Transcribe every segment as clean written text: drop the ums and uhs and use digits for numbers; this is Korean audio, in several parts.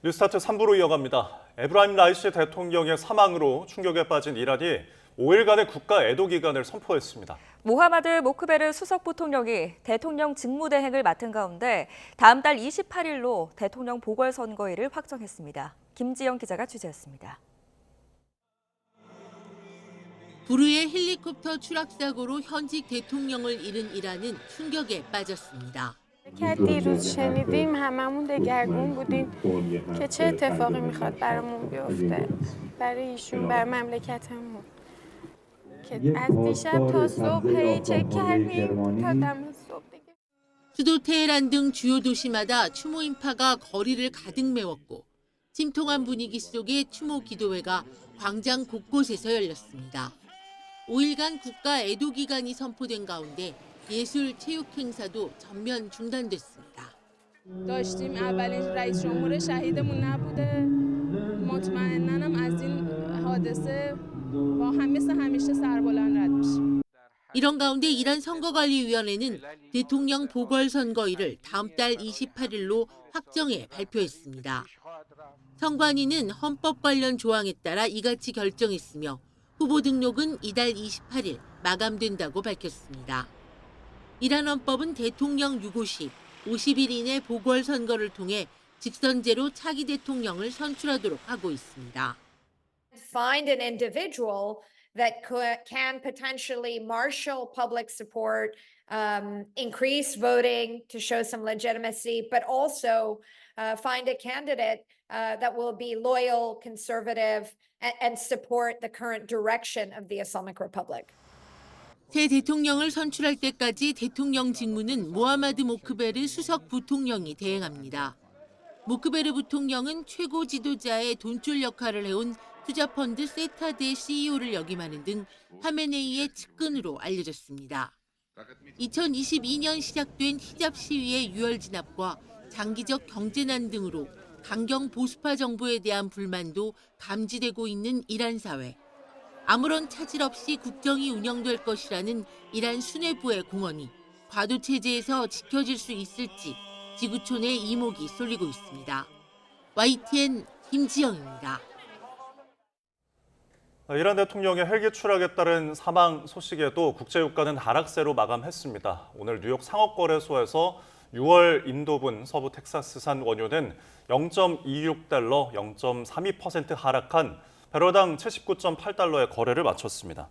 뉴스타트 3부로 이어갑니다. 에브라임 라이시 대통령의 사망으로 충격에 빠진 이란이 5일간의 국가 애도 기간을 선포했습니다. 모하마드 모크베르 수석 부통령이 대통령 직무대행을 맡은 가운데 다음 달 28일로 대통령 보궐선거일을 확정했습니다. 김지영 기자가 취재했습니다. 불의의 헬리콥터 추락 사고로 현직 대통령을 잃은 이란은 충격에 빠졌습니다. دیروز شنیدیم هممون دگرگون بودیم که چه اتفاقی میخواد برامون بیفته برای ایشون بر مملکتمون که از دیشب تا صبح هی چک کردیم تا دم صبح دیگه 수도 테헤란 등 주요 도시마다 추모 인파가 거리를 가득 메웠고 침통한 분위기 속에 추모 기도회가 광장 곳곳에서 열렸습니다. 5일간 국가 애도 기간이 선포된 가운데 예술 체육 행사도 전면 중단됐습니다. داشتیم اولین رئیس جمهور شهیدمون نبوده مطمئناً هم از این حادثه با هم مثل همیشه سربلند رد میشیم. 이런 가운데 이란 선거관리위원회는 대통령 보궐선거일을 다음 달 28일로 확정해 발표했습니다. 선관위는 헌법 관련 조항에 따라 이같이 결정했으며 후보 등록은 이달 28일 마감된다고 밝혔습니다. 이란 헌법은 대통령 유고 시 50일 이내 보궐선거를 통해 직선제로 차기 대통령을 선출하도록 하고 있습니다. Find an individual that can potentially marshal public support, increase voting to show some legitimacy, but also find a candidate that will be loyal, conservative, and support the current direction of the Islamic Republic. 새 대통령을 선출할 때까지 대통령 직무는 모하마드 모크베르 수석 부통령이 대행합니다. 모크베르 부통령은 최고 지도자의 돈줄 역할을 해온 투자펀드 세타드의 CEO를 역임하는 등 하메네이의 측근으로 알려졌습니다. 2022년 시작된 히잡 시위의 유혈 진압과 장기적 경제난 등으로 강경 보수파 정부에 대한 불만도 감지되고 있는 이란 사회. 아무런 차질 없이 국정이 운영될 것이라는 이란 수뇌부의 공언이 과도 체제에서 지켜질 수 있을지 지구촌의 이목이 쏠리고 있습니다. YTN 김지영입니다. 이란 대통령의 헬기 추락에 따른 사망 소식에도 국제유가는 하락세로 마감했습니다. 오늘 뉴욕 상업거래소에서 6월 인도분 서부 텍사스산 원유는 0.26달러, 0.32% 하락한 배럴당 79.8달러의 거래를 마쳤습니다.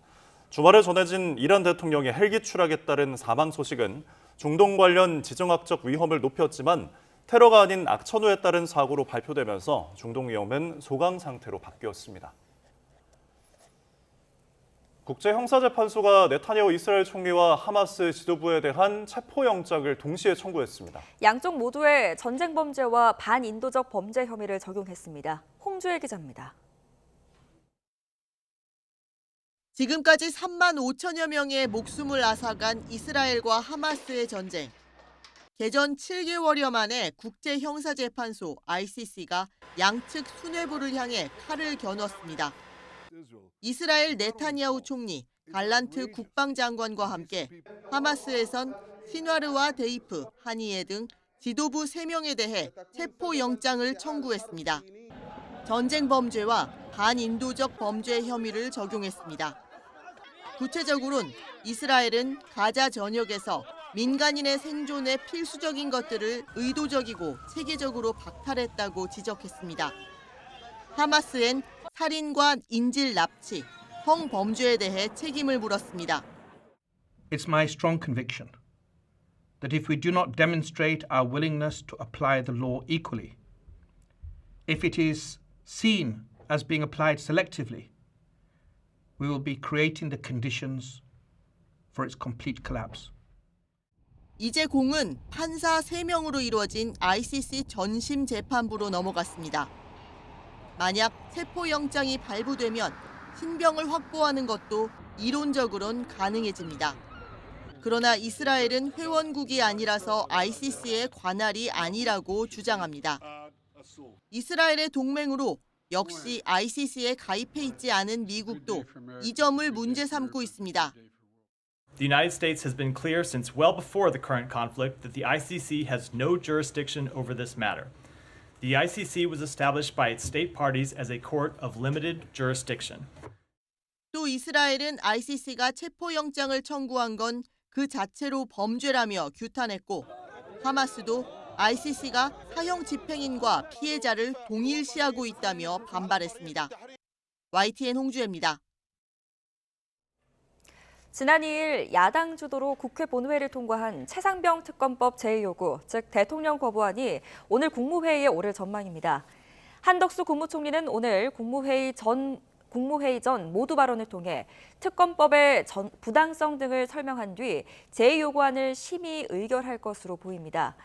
주말에 전해진 이란 대통령의 헬기 추락에 따른 사망 소식은 중동 관련 지정학적 위험을 높였지만 테러가 아닌 악천후에 따른 사고로 발표되면서 중동 위험은 소강 상태로 바뀌었습니다. 국제형사재판소가 네타냐후 이스라엘 총리와 하마스 지도부에 대한 체포영장을 동시에 청구했습니다. 양쪽 모두의 전쟁 범죄와 반인도적 범죄 혐의를 적용했습니다. 홍주혜 기자입니다. 지금까지 3만 5천여 명의 목숨을 앗아간 이스라엘과 하마스의 전쟁. 개전 7개월여 만에 국제형사재판소 ICC가 양측 수뇌부를 향해 칼을 겨눴습니다. 이스라엘 네타냐후 총리, 갈란트 국방장관과 함께 하마스에선 시나르와 데이프, 하니에 등 지도부 3명에 대해 체포영장을 청구했습니다. 전쟁 범죄와 반인도적 범죄 혐의를 적용했습니다. 구체적으로는 이스라엘은 가자 전역에서 민간인의 생존에 필수적인 것들을 의도적이고 체계적으로 박탈했다고 지적했습니다. 하마스엔 살인과 인질 납치, 성범죄에 대해 책임을 물었습니다. It's my strong conviction that if we do not demonstrate our willingness to apply the law equally, if it is seen as being applied selectively, we will be creating the conditions for its complete collapse. 이제 공은 판사 3명으로 이루어진 ICC 전심 재판부로 넘어갔습니다. 만약 체포영장이 발부되면 신병을 확보하는 것도 이론적으론 가능해집니다. 그러나 이스라엘은 회원국이 아니라서 ICC의 관할이 아니라고 주장합니다. 이스라엘의 동맹으로 역시 ICC에 가입해 있지 않은 미국도 이 점을 문제 삼고 있습니다. The United States has been clear since well before the current conflict that the ICC has no jurisdiction over this matter. The ICC was established by its state parties as a court of limited jurisdiction. 또 이스라엘은 ICC가 체포영장을 청구한 건 그 자체로 범죄라며 규탄했고 하마스도 ICC가 사형 집행인과 피해자를 동일시하고 있다며 반발했습니다. YTN 홍주혜입니다. 지난 2일 야당 주도로 국회 본회의를 통과한 최상병 특검법 제2요구, 즉 대통령 거부안이 오늘 국무회의에 오를 전망입니다. 한덕수 국무총리는 오늘 국무회의 전 모두 발언을 통해 특검법의 부당성 등을 설명한 뒤 제2요구안을 심의 의결할 것으로 보입니다.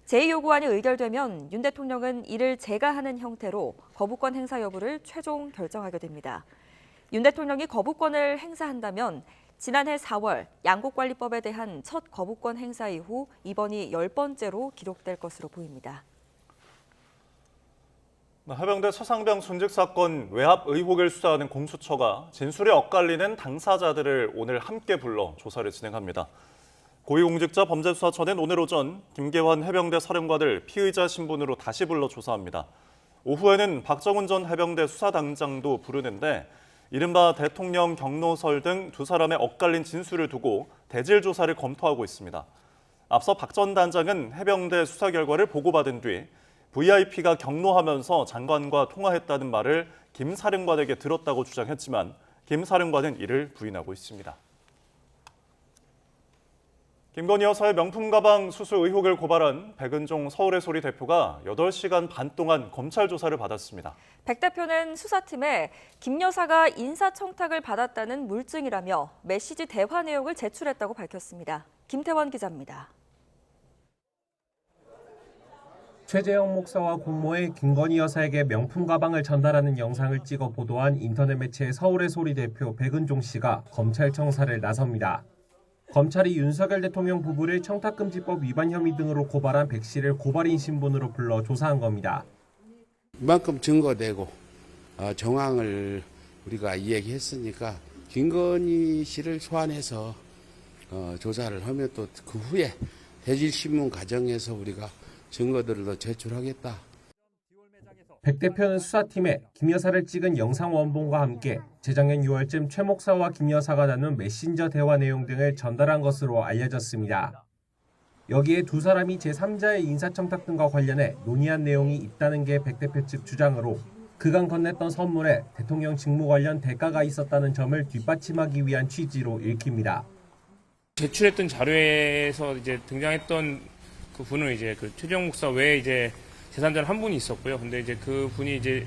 제2요구안이 의결되면 윤 대통령은 이를 재가하는 형태로 거부권 행사 여부를 최종 결정하게 됩니다. 윤 대통령이 거부권을 행사한다면 지난해 4월 양곡관리법에 대한 첫 거부권 행사 이후 이번이 10번째로 기록될 것으로 보입니다. 해병대 서상병 순직 사건 외압 의혹을 수사하는 공수처가 진술이 엇갈리는 당사자들을 오늘 함께 불러 조사를 진행합니다. 고위공직자 범죄수사처는 오늘 오전 김계환 해병대 사령관을 피의자 신분으로 다시 불러 조사합니다. 오후에는 박정훈 전 해병대 수사단장도 부르는데 이른바 대통령 경로설 등 두 사람의 엇갈린 진술을 두고 대질 조사를 검토하고 있습니다. 앞서 박 전 단장은 해병대 수사 결과를 보고받은 뒤 VIP가 경로하면서 장관과 통화했다는 말을 김 사령관에게 들었다고 주장했지만 김 사령관은 이를 부인하고 있습니다. 김건희 여사의 명품 가방 수수 의혹을 고발한 백은종 서울의 소리 대표가 8시간 반 동안 검찰 조사를 받았습니다. 백 대표는 수사팀에 김 여사가 인사청탁을 받았다는 물증이라며 메시지 대화 내용을 제출했다고 밝혔습니다. 김태원 기자입니다. 최재형 목사와 공모해 김건희 여사에게 명품 가방을 전달하는 영상을 찍어 보도한 인터넷 매체 서울의 소리 대표 백은종 씨가 검찰 청사를 나섭니다. 검찰이 윤석열 대통령 부부를 청탁금지법 위반 혐의 등으로 고발한 백 씨를 고발인 신분으로 불러 조사한 겁니다. 이만큼 증거되고 정황을 우리가 이야기했으니까 김건희 씨를 소환해서 조사를 하면 또 그 후에 대질신문 과정에서 우리가 증거들을 더 제출하겠다. 백 대표는 수사팀에 김 여사를 찍은 영상 원본과 함께 재작년 6월쯤 최 목사와 김 여사가 나눈 메신저 대화 내용 등을 전달한 것으로 알려졌습니다. 여기에 두 사람이 제3자의 인사청탁 등과 관련해 논의한 내용이 있다는 게 백 대표 측 주장으로 그간 건넸던 선물에 대통령 직무 관련 대가가 있었다는 점을 뒷받침하기 위한 취지로 읽힙니다. 제출했던 자료에서 이제 등장했던 그 분은 이제 그 최재형 목사 외에 이제 제3자는 한 분이 있었고요. 근데 이제 그 분이 이제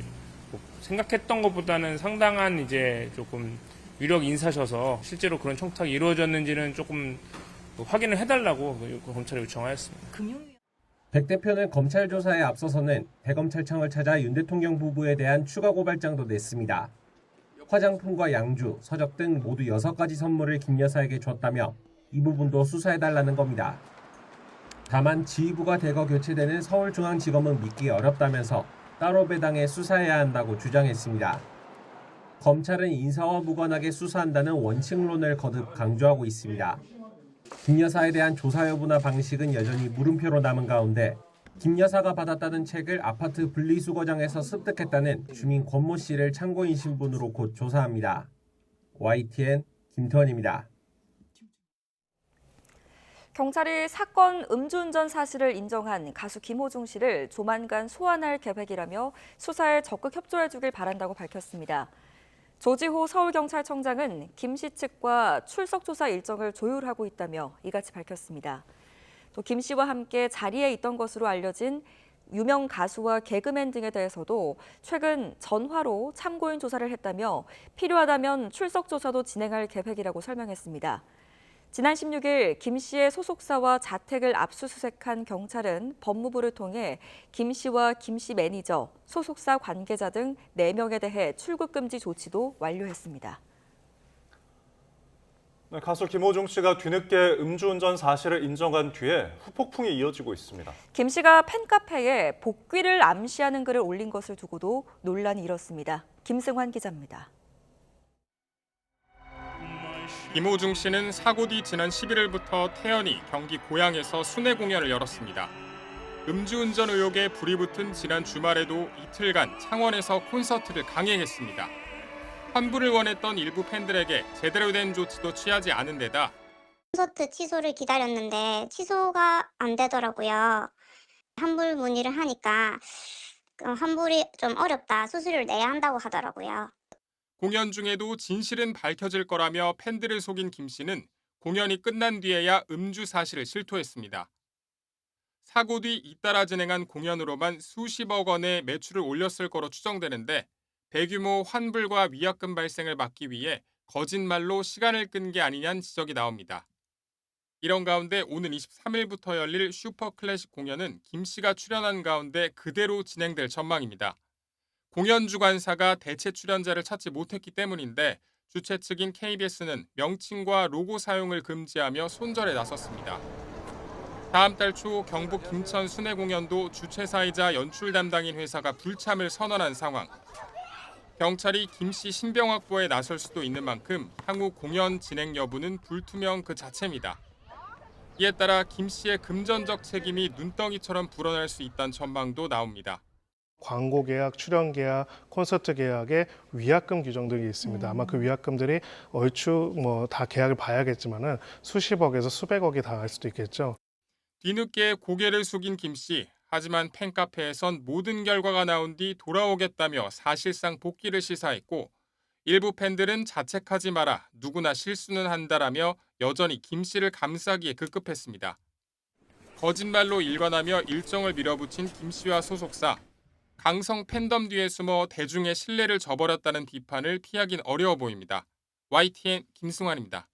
뭐 생각했던 것보다는 상당한 이제 조금 유력 인사셔서 실제로 그런 청탁이 이루어졌는지는 조금 확인을 해달라고 검찰에 요청하였습니다. 백 대표는 검찰 조사에 앞서서는 대검찰청을 찾아 윤 대통령 부부에 대한 추가 고발장도 냈습니다. 화장품과 양주, 서적 등 모두 6가지 선물을 김 여사에게 줬다며 이 부분도 수사해달라는 겁니다. 다만 지휘부가 대거 교체되는 서울중앙지검은 믿기 어렵다면서 따로 배당해 수사해야 한다고 주장했습니다. 검찰은 인사와 무관하게 수사한다는 원칙론을 거듭 강조하고 있습니다. 김 여사에 대한 조사 여부나 방식은 여전히 물음표로 남은 가운데 김 여사가 받았다는 책을 아파트 분리수거장에서 습득했다는 주민 권모 씨를 참고인 신분으로 곧 조사합니다. YTN 김태원입니다. 경찰이 사건 음주운전 사실을 인정한 가수 김호중 씨를 조만간 소환할 계획이라며 수사에 적극 협조해주길 바란다고 밝혔습니다. 조지호 서울경찰청장은 김 씨 측과 출석 조사 일정을 조율하고 있다며 이같이 밝혔습니다. 또 김 씨와 함께 자리에 있던 것으로 알려진 유명 가수와 개그맨 등에 대해서도 최근 전화로 참고인 조사를 했다며 필요하다면 출석 조사도 진행할 계획이라고 설명했습니다. 지난 16일 김 씨의 소속사와 자택을 압수수색한 경찰은 법무부를 통해 김 씨와 김 씨 매니저, 소속사 관계자 등 4명에 대해 출국 금지 조치도 완료했습니다. 가수 김호중 씨가 뒤늦게 음주운전 사실을 인정한 뒤에 후폭풍이 이어지고 있습니다. 김 씨가 팬카페에 복귀를 암시하는 글을 올린 것을 두고도 논란이 일었습니다. 김승환 기자입니다. 김호중 씨는 사고 뒤 지난 11일부터 태연히 경기 고양에서 순회 공연을 열었습니다. 음주운전 의혹에 불이 붙은 지난 주말에도 이틀간 창원에서 콘서트를 강행했습니다. 환불을 원했던 일부 팬들에게 제대로 된 조치도 취하지 않은 데다 콘서트 취소를 기다렸는데 취소가 안 되더라고요. 환불 문의를 하니까 환불이 좀 어렵다, 수수료를 내야 한다고 하더라고요. 공연 중에도 진실은 밝혀질 거라며 팬들을 속인 김 씨는 공연이 끝난 뒤에야 음주 사실을 실토했습니다. 사고 뒤 잇따라 진행한 공연으로만 수십억 원의 매출을 올렸을 거로 추정되는데 대규모 환불과 위약금 발생을 막기 위해 거짓말로 시간을 끈 게 아니냐는 지적이 나옵니다. 이런 가운데 오는 23일부터 열릴 슈퍼클래식 공연은 김 씨가 출연한 가운데 그대로 진행될 전망입니다. 공연 주관사가 대체 출연자를 찾지 못했기 때문인데 주최 측인 KBS는 명칭과 로고 사용을 금지하며 손절에 나섰습니다. 다음 달 초 경북 김천 순회 공연도 주최사이자 연출 담당인 회사가 불참을 선언한 상황. 경찰이 김 씨 신병 확보에 나설 수도 있는 만큼 향후 공연 진행 여부는 불투명 그 자체입니다. 이에 따라 김 씨의 금전적 책임이 눈덩이처럼 불어날 수 있다는 전망도 나옵니다. 광고 계약, 출연 계약, 콘서트 계약에 위약금 규정들이 있습니다. 아마 그 위약금들이 얼추 다 계약을 봐야겠지만은 수십억에서 수백억이 닿을 수도 있겠죠. 뒤늦게 고개를 숙인 김 씨. 하지만 팬카페에선 모든 결과가 나온 뒤 돌아오겠다며 사실상 복귀를 시사했고 일부 팬들은 자책하지 마라, 누구나 실수는 한다라며 여전히 김 씨를 감싸기에 급급했습니다. 거짓말로 일관하며 일정을 밀어붙인 김 씨와 소속사. 강성 팬덤 뒤에 숨어 대중의 신뢰를 저버렸다는 비판을 피하긴 어려워 보입니다. YTN 김승환입니다.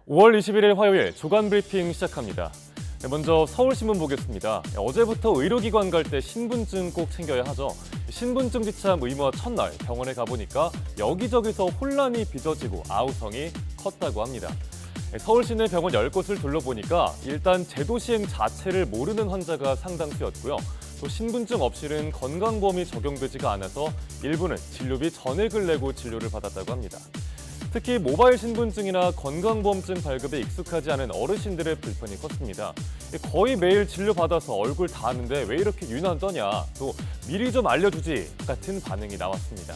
(5월 21일) 화요일 주간 브리핑 시작합니다. 먼저 서울신문 보겠습니다. 어제부터 의료기관 갈 때 신분증 꼭 챙겨야 하죠. 신분증 지참 의무화 첫날 병원에 가보니까 여기저기서 혼란이 빚어지고 아우성이 컸다고 합니다. 서울시내 병원 10곳을 둘러보니까 일단 제도 시행 자체를 모르는 환자가 상당수였고요. 또 신분증 없이는 건강보험이 적용되지가 않아서 일부는 진료비 전액을 내고 진료를 받았다고 합니다. 특히 모바일 신분증이나 건강보험증 발급에 익숙하지 않은 어르신들의 불편이 컸습니다. 거의 매일 진료받아서 얼굴 다 아는데 왜 이렇게 유난 떠냐, 또 미리 좀 알려주지 같은 반응이 나왔습니다.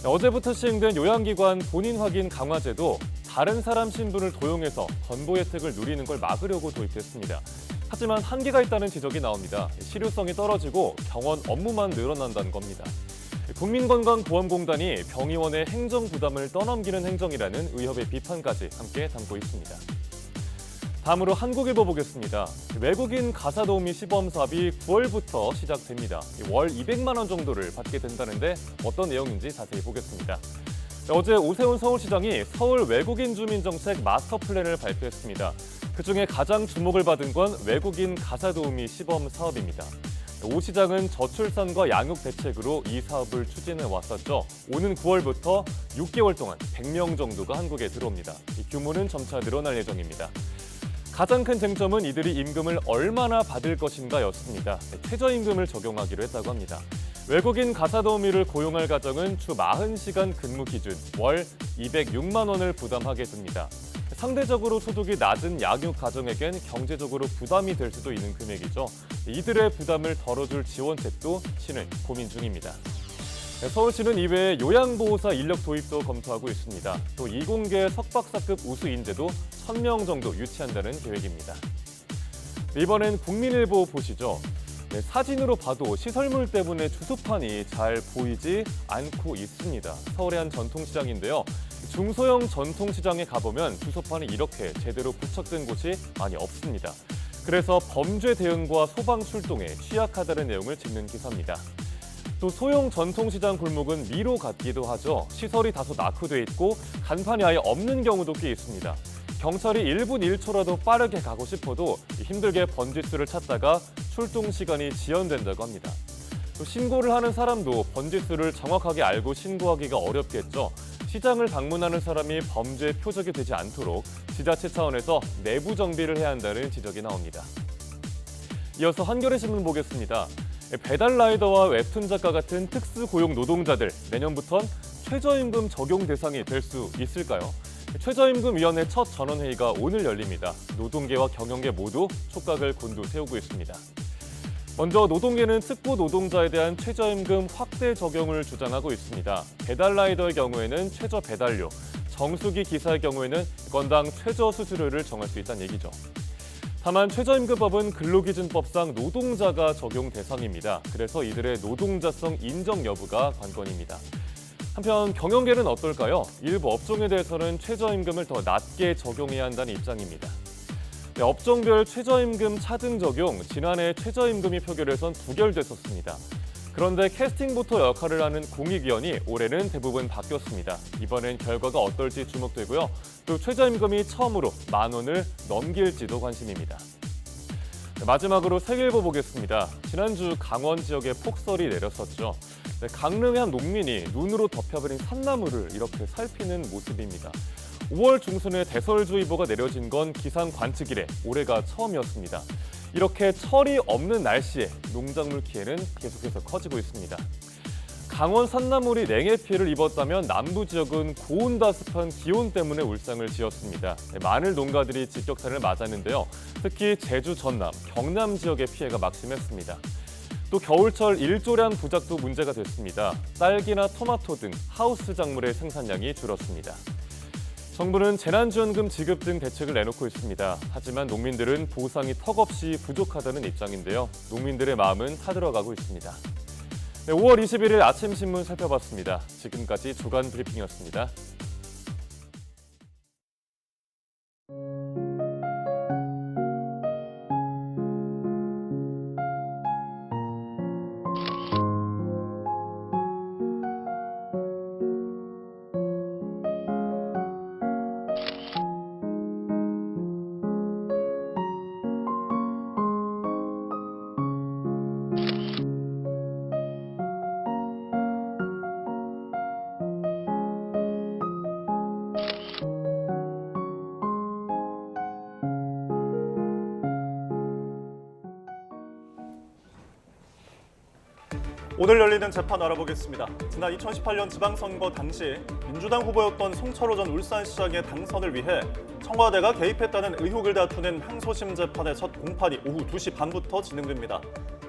어제부터 시행된 요양기관 본인 확인 강화제도 다른 사람 신분을 도용해서 건보 혜택을 누리는 걸 막으려고 도입했습니다. 하지만 한계가 있다는 지적이 나옵니다. 실효성이 떨어지고 병원 업무만 늘어난다는 겁니다. 국민건강보험공단이 병의원의 행정 부담을 떠넘기는 행정이라는 의협의 비판까지 함께 담고 있습니다. 다음으로 한국일보 보겠습니다. 외국인 가사도우미 시범 사업이 9월부터 시작됩니다. 월 200만 원 정도를 받게 된다는데 어떤 내용인지 자세히 보겠습니다. 어제 오세훈 서울시장이 서울 외국인 주민정책 마스터 플랜을 발표했습니다. 그중에 가장 주목을 받은 건 외국인 가사도우미 시범 사업입니다. 오 시장은 저출산과 양육 대책으로 이 사업을 추진해 왔었죠. 오는 9월부터 6개월 동안 100명 정도가 한국에 들어옵니다. 이 규모는 점차 늘어날 예정입니다. 가장 큰 쟁점은 이들이 임금을 얼마나 받을 것인가였습니다. 최저임금을 적용하기로 했다고 합니다. 외국인 가사도우미를 고용할 가정은 주 40시간 근무 기준 월 206만 원을 부담하게 됩니다. 상대적으로 소득이 낮은 양육 가정에겐 경제적으로 부담이 될 수도 있는 금액이죠. 이들의 부담을 덜어줄 지원책도 시는 고민 중입니다. 서울시는 이외에 요양보호사 인력 도입도 검토하고 있습니다. 또 이공계 석박사급 우수 인재도 1,000명 정도 유치한다는 계획입니다. 이번엔 국민일보 보시죠. 사진으로 봐도 시설물 때문에 주소판이 잘 보이지 않고 있습니다. 서울의 한 전통시장인데요. 중소형 전통시장에 가보면 주소판이 이렇게 제대로 부착된 곳이 많이 없습니다. 그래서 범죄 대응과 소방 출동에 취약하다는 내용을 짚는 기사입니다. 또 소형 전통시장 골목은 미로 같기도 하죠. 시설이 다소 낙후돼 있고 간판이 아예 없는 경우도 꽤 있습니다. 경찰이 1분 1초라도 빠르게 가고 싶어도 힘들게 번지수를 찾다가 출동 시간이 지연된다고 합니다. 또 신고를 하는 사람도 번지수를 정확하게 알고 신고하기가 어렵겠죠. 시장을 방문하는 사람이 범죄 표적이 되지 않도록 지자체 차원에서 내부 정비를 해야 한다는 지적이 나옵니다. 이어서 한겨레신문 보겠습니다. 배달 라이더와 웹툰 작가 같은 특수 고용 노동자들 내년부턴 최저임금 적용 대상이 될 수 있을까요? 최저임금위원회 첫 전원회의가 오늘 열립니다. 노동계와 경영계 모두 촉각을 곤두세우고 있습니다. 먼저 노동계는 특보 노동자에 대한 최저임금 확대 적용을 주장하고 있습니다. 배달 라이더의 경우에는 최저 배달료, 정수기 기사의 경우에는 건당 최저 수수료를 정할 수 있다는 얘기죠. 다만 최저임금법은 근로기준법상 노동자가 적용 대상입니다. 그래서 이들의 노동자성 인정 여부가 관건입니다. 한편 경영계는 어떨까요? 일부 업종에 대해서는 최저임금을 더 낮게 적용해야 한다는 입장입니다. 네, 업종별 최저임금 차등 적용, 지난해 최저임금이 표결에선 부결됐었습니다. 그런데 캐스팅부터 역할을 하는 공익위원이 올해는 대부분 바뀌었습니다. 이번엔 결과가 어떨지 주목되고요. 또 최저임금이 처음으로 10,000원을 넘길지도 관심입니다. 네, 마지막으로 세계일보 보겠습니다. 지난주 강원 지역에 폭설이 내렸었죠. 네, 강릉의 한 농민이 눈으로 덮여버린 산나물을 이렇게 살피는 모습입니다. 5월 중순에 대설주의보가 내려진 건 기상 관측 이래 올해가 처음이었습니다. 이렇게 철이 없는 날씨에 농작물 피해는 계속해서 커지고 있습니다. 강원 산나물이 냉해 피해를 입었다면 남부 지역은 고온다습한 기온 때문에 울상을 지었습니다. 많은 농가들이 직격탄을 맞았는데요. 특히 제주, 전남, 경남 지역의 피해가 막심했습니다. 또 겨울철 일조량 부작도 문제가 됐습니다. 딸기나 토마토 등 하우스 작물의 생산량이 줄었습니다. 정부는 재난지원금 지급 등 대책을 내놓고 있습니다. 하지만 농민들은 보상이 턱없이 부족하다는 입장인데요. 농민들의 마음은 타들어가고 있습니다. 네, 5월 21일 아침 신문 살펴봤습니다. 지금까지 주간 브리핑이었습니다. 오늘 열리는 재판 알아보겠습니다. 지난 2018년 지방선거 당시 민주당 후보였던 송철호 전 울산시장의 당선을 위해 청와대가 개입했다는 의혹을 다투는 항소심 재판의 첫 공판이 오후 2시 반부터 진행됩니다.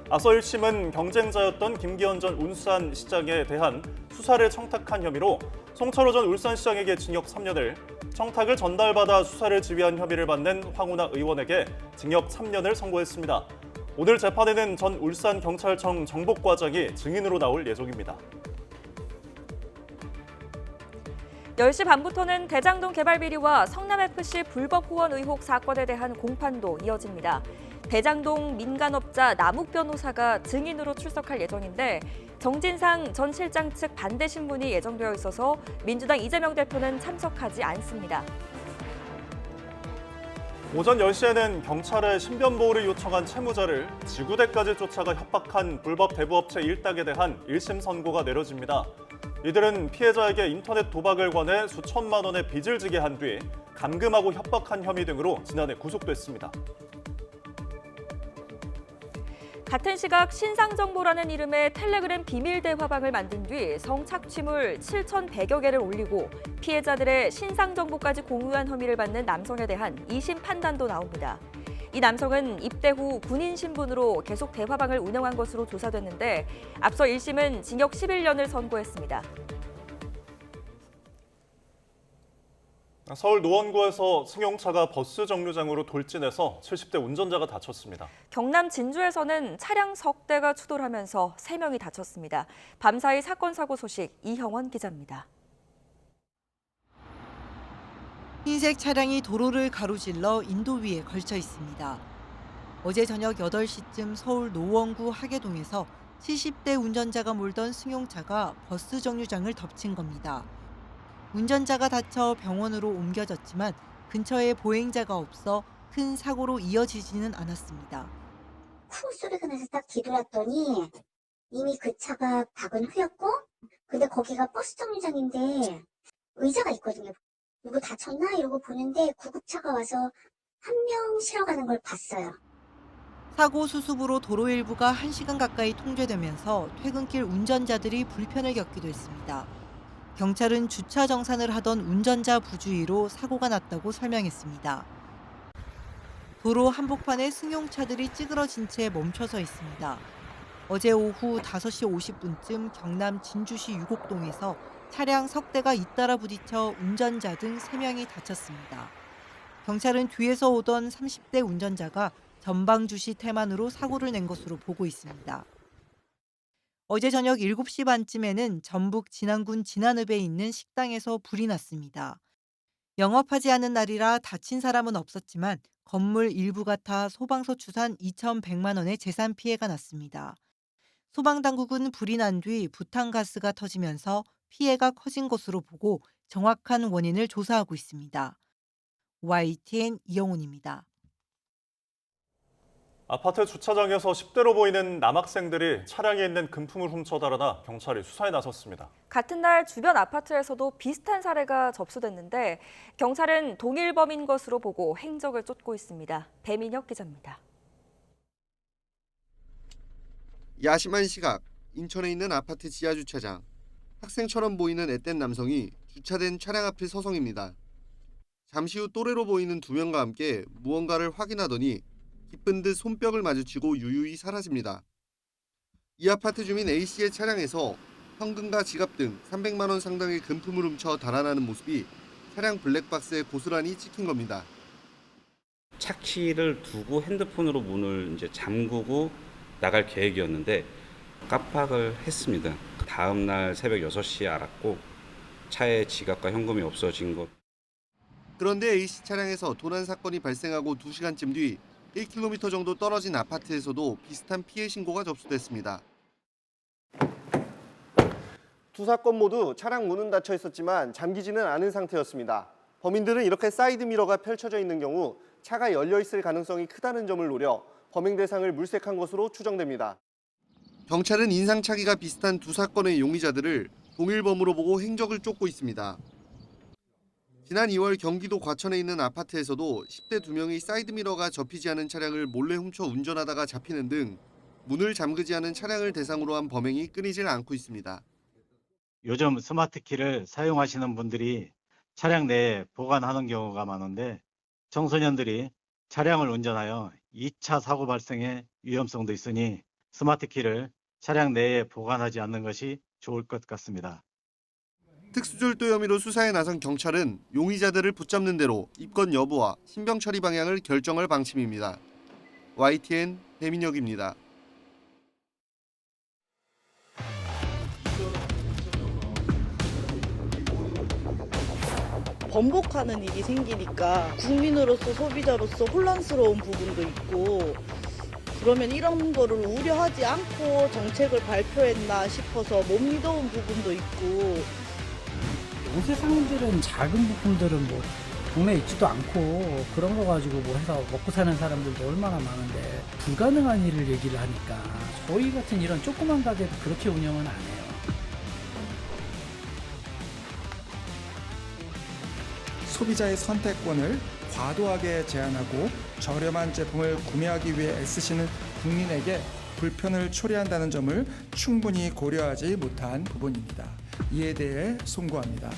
앞서 1심은 경쟁자였던 김기현 전 울산시장에 대한 수사를 청탁한 혐의로 송철호 전 울산시장에게 징역 3년을, 청탁을 전달받아 수사를 지휘한 혐의를 받는 황운하 의원에게 징역 3년을 선고했습니다. 오늘 재판에는 전 울산경찰청 정복과장이 증인으로 나올 예정입니다. 10시 반부터는 대장동 개발 비리와 성남FC 불법 후원 의혹 사건에 대한 공판도 이어집니다. 대장동 민간업자 남욱 변호사가 증인으로 출석할 예정인데 정진상 전 실장 측 반대 신문이 예정되어 있어서 민주당 이재명 대표는 참석하지 않습니다. 오전 10시에는 경찰에 신변보호를 요청한 채무자를 지구대까지 쫓아가 협박한 불법 대부업체 일당에 대한 1심 선고가 내려집니다. 이들은 피해자에게 인터넷 도박을 권해 수천만 원의 빚을 지게 한 뒤 감금하고 협박한 혐의 등으로 지난해 구속됐습니다. 같은 시각 신상정보라는 이름의 텔레그램 비밀 대화방을 만든 뒤 성착취물 7,100여 개를 올리고 피해자들의 신상정보까지 공유한 혐의를 받는 남성에 대한 2심 판단도 나옵니다. 이 남성은 입대 후 군인 신분으로 계속 대화방을 운영한 것으로 조사됐는데 앞서 1심은 징역 11년을 선고했습니다. 서울 노원구에서 승용차가 버스 정류장으로 돌진해서 70대 운전자가 다쳤습니다. 경남 진주에서는 차량 석 대가 추돌하면서 3명이 다쳤습니다. 밤사이 사건 사고 소식 이형원 기자입니다. 흰색 차량이 도로를 가로질러 인도 위에 걸쳐 있습니다. 어제 저녁 8시쯤 서울 노원구 하계동에서 70대 운전자가 몰던 승용차가 버스 정류장을 덮친 겁니다. 운전자가 다쳐 병원으로 옮겨졌지만 근처에 보행자가 없어 큰 사고로 이어지지는 않았습니다. 쿵 소리가 나서 딱 뒤돌았더니 이미 그 차가 박은 후였고, 근데 거기가 버스 정류장인데 의자가 있거든요. 누구 다쳤나 이러고 보는데 구급차가 와서 한 명 실어가는 걸 봤어요. 사고 수습으로 도로 일부가 1시간 가까이 통제되면서 퇴근길 운전자들이 불편을 겪기도 했습니다. 경찰은 주차 정산을 하던 운전자 부주의로 사고가 났다고 설명했습니다. 도로 한복판에 승용차들이 찌그러진 채 멈춰서 있습니다. 어제 오후 5시 50분쯤 경남 진주시 유곡동에서 차량 석 대가 잇따라 부딪혀 운전자 등 3명이 다쳤습니다. 경찰은 뒤에서 오던 30대 운전자가 전방 주시 태만으로 사고를 낸 것으로 보고 있습니다. 어제 저녁 7시 반쯤에는 전북 진안군 진안읍에 있는 식당에서 불이 났습니다. 영업하지 않은 날이라 다친 사람은 없었지만 건물 일부가 타 소방서 추산 2,100만 원의 재산 피해가 났습니다. 소방당국은 불이 난 뒤 부탄가스가 터지면서 피해가 커진 것으로 보고 정확한 원인을 조사하고 있습니다. YTN 이영훈입니다. 아파트 주차장에서 10대로 보이는 남학생들이 차량에 있는 금품을 훔쳐 달아나 경찰이 수사에 나섰습니다. 같은 날 주변 아파트에서도 비슷한 사례가 접수됐는데 경찰은 동일 범인 것으로 보고 행적을 쫓고 있습니다. 배민혁 기자입니다. 야심한 시각, 인천에 있는 아파트 지하주차장. 학생처럼 보이는 앳된 남성이 주차된 차량 앞을 서성입니다. 잠시 후 또래로 보이는 2명과 함께 무언가를 확인하더니 기쁜 듯 손뼉을 마주치고 유유히 사라집니다. 이 아파트 주민 A씨의 차량에서 현금과 지갑 등 300만 원 상당의 금품을 훔쳐 달아나는 모습이 차량 블랙박스에 고스란히 찍힌 겁니다. 차 키를 두고 핸드폰으로 문을 이제 잠그고 나갈 계획이었는데 깜빡을 했습니다. 다음 날 새벽 6시에 알았고 차에 지갑과 현금이 없어진 것. 그런데 A씨 차량에서 도난 사건이 발생하고 2시간쯤 뒤 1km 정도 떨어진 아파트에서도 비슷한 피해 신고가 접수됐습니다. 두 사건 모두 차량 문은 닫혀 있었지만 잠기지는 않은 상태였습니다. 범인들은 이렇게 사이드미러가 펼쳐져 있는 경우 차가 열려 있을 가능성이 크다는 점을 노려 범행 대상을 물색한 것으로 추정됩니다. 경찰은 인상착의가 비슷한 두 사건의 용의자들을 동일범으로 보고 행적을 쫓고 있습니다. 지난 2월 경기도 과천에 있는 아파트에서도 10대 2명이 사이드미러가 접히지 않은 차량을 몰래 훔쳐 운전하다가 잡히는 등 문을 잠그지 않은 차량을 대상으로 한 범행이 끊이질 않고 있습니다. 요즘 스마트키를 사용하시는 분들이 차량 내에 보관하는 경우가 많은데 청소년들이 차량을 운전하여 2차 사고 발생의 위험성도 있으니 스마트키를 차량 내에 보관하지 않는 것이 좋을 것 같습니다. 특수절도 혐의로 수사에 나선 경찰은 용의자들을 붙잡는 대로 입건 여부와 신병 처리 방향을 결정할 방침입니다. YTN 배민혁입니다. 번복하는 일이 생기니까 국민으로서 소비자로서 혼란스러운 부분도 있고 그러면 이런 거를 우려하지 않고 정책을 발표했나 싶어서 못 믿어온 부분도 있고 요새 상인들은 작은 부품들은 뭐 동네에 있지도 않고 그런 거 가지고 뭐 해서 먹고 사는 사람들도 얼마나 많은데 불가능한 일을 얘기를 하니까 저희 같은 이런 조그만 가게도 그렇게 운영은 안 해요. 소비자의 선택권을 과도하게 제한하고 저렴한 제품을 구매하기 위해 애쓰시는 국민에게 불편을 초래한다는 점을 충분히 고려하지 못한 부분입니다. 이에 대해 송구합니다.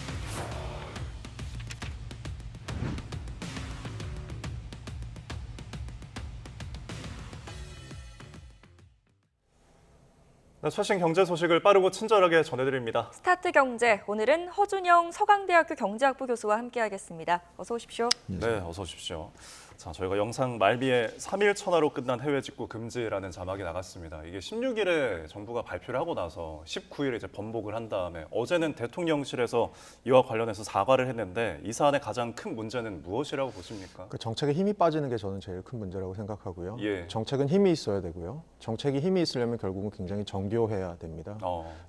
네, 최신 경제 소식을 빠르고 친절하게 전해드립니다. 스타트 경제, 오늘은 허준영 서강대학교 경제학부 교수와 함께하겠습니다. 어서 오십시오. 네, 어서 오십시오. 자, 저희가 영상 말미에 3일 천하로 끝난 해외 직구 금지라는 자막이 나갔습니다. 이게 16일에 정부가 발표를 하고 나서 19일에 이제 번복을 한 다음에 어제는 대통령실에서 이와 관련해서 사과를 했는데 이 사안의 가장 큰 문제는 무엇이라고 보십니까? 그 정책에 힘이 빠지는 게 저는 제일 큰 문제라고 생각하고요. 예. 정책은 힘이 있어야 되고요. 정책이 힘이 있으려면 결국은 굉장히 정교해야 됩니다.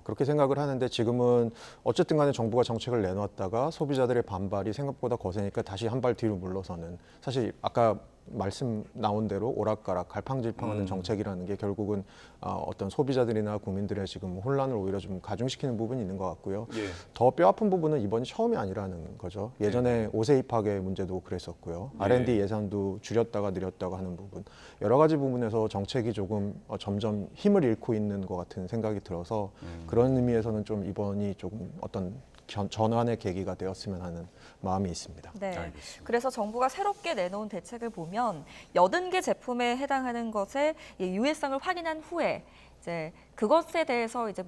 그렇게 생각을 하는데 지금은 어쨌든 간에 정부가 정책을 내놨다가 소비자들의 반발이 생각보다 거세니까 다시 한 발 뒤로 물러서는, 사실 아까 말씀 나온 대로 오락가락 갈팡질팡하는 정책이라는 게 결국은 어떤 소비자들이나 국민들의 지금 혼란을 오히려 좀 가중시키는 부분이 있는 것 같고요. 예. 더 뼈아픈 부분은 이번이 처음이 아니라는 거죠. 예전에 5세 입학의 문제도 그랬었고요. R&D 예산도 줄였다가 늘렸다가 하는 부분. 여러 가지 부분에서 정책이 조금 점점 힘을 잃고 있는 것 같은 생각이 들어서 그런 의미에서는 좀 이번이 조금 어떤 전환의 계기가 되었으면 하는 마음이 있습니다. 네. 알겠습니다. 그래서 정부가 새롭게 내놓은 대책을 보면 80개 제품에 해당하는 것의 유해성을 확인한 후에 이제 그것에 대해서 이제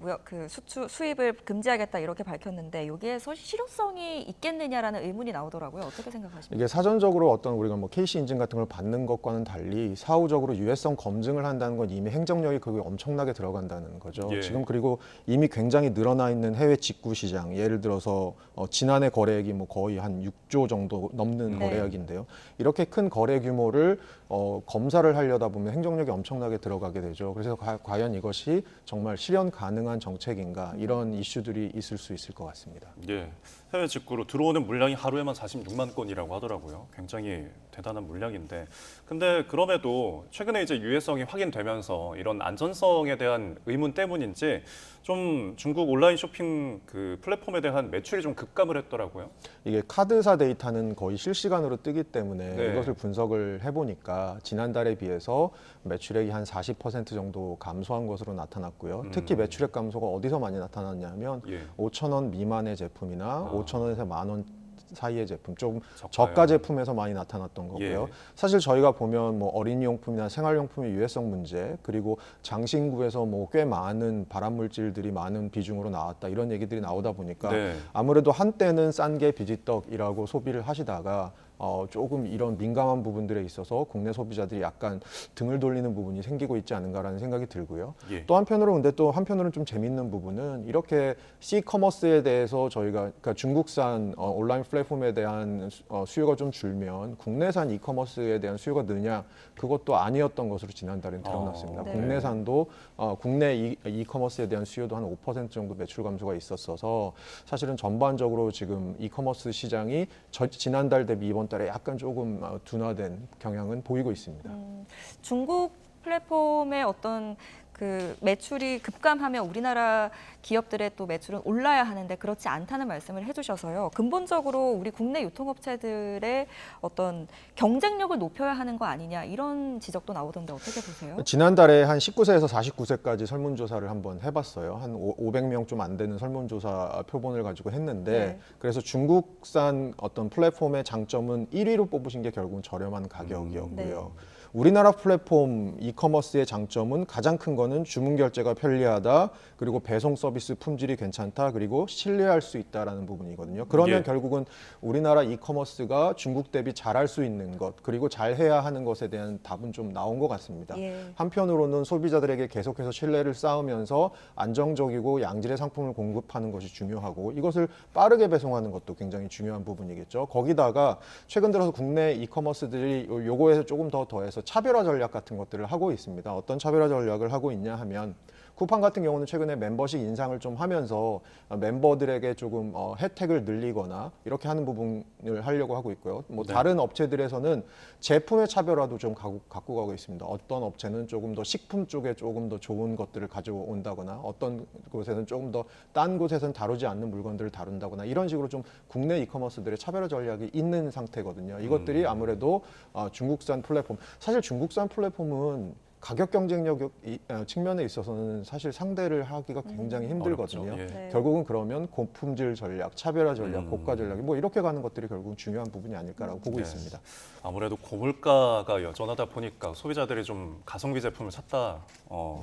수입을 금지하겠다 이렇게 밝혔는데 여기에서 실효성이 있겠느냐라는 의문이 나오더라고요. 어떻게 생각하십니까? 이게 사전적으로 어떤 우리가 뭐 KC 인증 같은 걸 받는 것과는 달리 사후적으로 유해성 검증을 한다는 건 이미 행정력이 그게 엄청나게 들어간다는 거죠. 예. 지금 그리고 이미 굉장히 늘어나 있는 해외 직구 시장, 예를 들어서 지난해 거래액이 뭐 거의 한 6조 정도 넘는 네. 거래액인데요. 이렇게 큰 거래 규모를 검사를 하려다 보면 행정력이 엄청나게 들어가게 되죠. 그래서 과연 이것이 정말 실현 가능한 정책인가 이런 이슈들이 있을 수 있을 것 같습니다. 예, 해외 직구로 들어오는 물량이 하루에만 46만 건이라고 하더라고요. 굉장히 대단한 물량인데, 근데 그럼에도 최근에 이제 유해성이 확인되면서 이런 안전성에 대한 의문 때문인지 좀 중국 온라인 쇼핑 그 플랫폼에 대한 매출이 좀 급감을 했더라고요. 이게 카드사 데이터는 거의 실시간으로 뜨기 때문에 네. 이것을 분석을 해보니까 지난달에 비해서 매출액이 한 40% 정도 감소한 것으로 나타났고요. 특히 매출액 감소가 어디서 많이 나타났냐면 5천 원 미만의 제품이나 5천 원에서 10,000원 사이의 제품, 좀 저가 제품에서 많이 나타났던 거고요. 사실 저희가 보면 뭐 어린이용품이나 생활용품의 유해성 문제, 그리고 장신구에서 뭐 꽤 많은 발암물질들이 많은 비중으로 나왔다 이런 얘기들이 나오다 보니까 아무래도 한때는 싼 게 비지떡이라고 소비를 하시다가 조금 이런 민감한 부분들에 있어서 국내 소비자들이 약간 등을 돌리는 부분이 생기고 있지 않은가라는 생각이 들고요. 또 한편으로 근데 또 한편으로는 좀 재밌는 부분은 이렇게 C-커머스에 대해서 저희가 그러니까 중국산 온라인 플랫폼에 대한 수요가 좀 줄면 국내산 E-커머스에 대한 수요가 느냐 그것도 아니었던 것으로 지난달에 드러났습니다. 네. 국내산도 국내 E-커머스에 대한 수요도 한 5% 정도 매출 감소가 있었어서 사실은 전반적으로 지금 E-커머스 시장이 지난달 대비 이번 달에 약간 조금 둔화된 경향은 보이고 있습니다. 중국 플랫폼의 어떤 그 매출이 급감하면 우리나라 기업들의 또 매출은 올라야 하는데 그렇지 않다는 말씀을 해주셔서요. 근본적으로 우리 국내 유통업체들의 어떤 경쟁력을 높여야 하는 거 아니냐 이런 지적도 나오던데 어떻게 보세요? 지난달에 한 19세에서 49세까지 설문조사를 한번 해봤어요. 한 500명 좀 안 되는 설문조사 표본을 가지고 했는데 그래서 중국산 어떤 플랫폼의 장점은 1위로 뽑으신 게 결국은 저렴한 가격이었고요. 우리나라 플랫폼 이커머스의 장점은 가장 큰 거는 주문 결제가 편리하다, 그리고 배송 서비스 품질이 괜찮다, 그리고 신뢰할 수 있다라는 부분이거든요. 그러면 결국은 우리나라 이커머스가 중국 대비 잘할 수 있는 것, 그리고 잘해야 하는 것에 대한 답은 좀 나온 것 같습니다. 한편으로는 소비자들에게 계속해서 신뢰를 쌓으면서 안정적이고 양질의 상품을 공급하는 것이 중요하고 이것을 빠르게 배송하는 것도 굉장히 중요한 부분이겠죠. 거기다가 최근 들어서 국내 이커머스들이 요거에서 조금 더 더해서 차별화 전략 같은 것들을 하고 있습니다. 어떤 차별화 전략을 하고 있냐 하면 쿠팡 같은 경우는 최근에 멤버십 인상을 좀 하면서 멤버들에게 조금 혜택을 늘리거나 이렇게 하는 부분을 하려고 하고 있고요. 뭐 다른 업체들에서는 제품의 차별화도 좀 갖고 가고 있습니다. 어떤 업체는 조금 더 식품 쪽에 조금 더 좋은 것들을 가져온다거나 어떤 곳에서는 조금 더 딴 곳에서는 다루지 않는 물건들을 다룬다거나 이런 식으로 좀 국내 이커머스들의 차별화 전략이 있는 상태거든요. 이것들이 아무래도 중국산 플랫폼, 사실 중국산 플랫폼은 가격 경쟁력 측면에 있어서는 사실 상대를 하기가 굉장히 힘들거든요. 결국은 그러면 고품질 전략, 차별화 전략, 고가 전략 뭐 이렇게 가는 것들이 결국은 중요한 부분이 아닐까라고 보고 있습니다. 아무래도 고물가가 여전하다 보니까 소비자들이 좀 가성비 제품을 찾다